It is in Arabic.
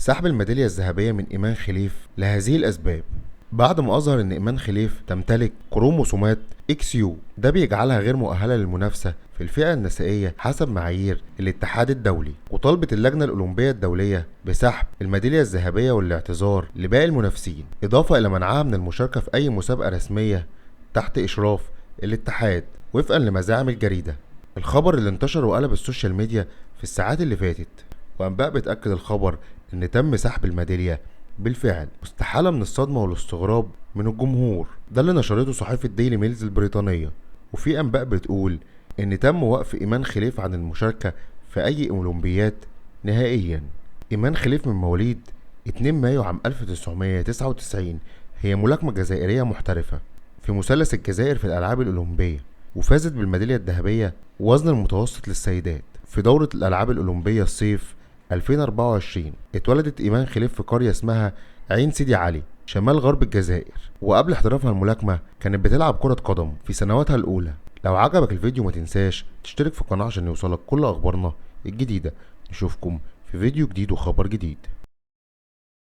سحب الميدالية الذهبية من إيمان خليف لهذه الأسباب. بعد ما أظهر إن إيمان خليف تمتلك كروموسومات إكس يو، ده بيجعلها غير مؤهلة للمنافسة في الفئة النسائية حسب معايير الاتحاد الدولي، وطالبت اللجنة الأولمبية الدولية بسحب الميدالية الذهبية والاعتذار لباقي المنافسين، إضافة إلى منعها من المشاركة في أي مسابقة رسمية تحت إشراف الاتحاد وفقا لمزاعم الجريدة. الخبر اللي انتشر وقلب السوشيال ميديا في الساعات اللي فاتت، وأنباء بتأكد الخبر إن تم سحب الميدالية بالفعل، مستحالة من الصدمة والاستغراب من الجمهور. ده اللي نشرته صحيفة ديلي ميلز البريطانية. وفي أنباء بتقول إن تم وقف إيمان خليف عن المشاركة في أي أولمبيات نهائيا. إيمان خليف من مواليد 2 مايو عام 1999، هي ملاكمة جزائرية محترفة في مثلث الجزائر في الألعاب الأولمبية، وفازت بالميدالية الذهبية وزن المتوسط للسيدات في دورة الألعاب الأولمبية الصيف 2024. اتولدت إيمان خليف في قرية اسمها عين سيدي علي شمال غرب الجزائر، وقبل احترافها الملاكمة كانت بتلعب كرة قدم في سنواتها الأولى. لو عجبك الفيديو ما تنساش تشترك في القناة عشان يوصلك كل أخبارنا الجديدة. نشوفكم في فيديو جديد وخبر جديد.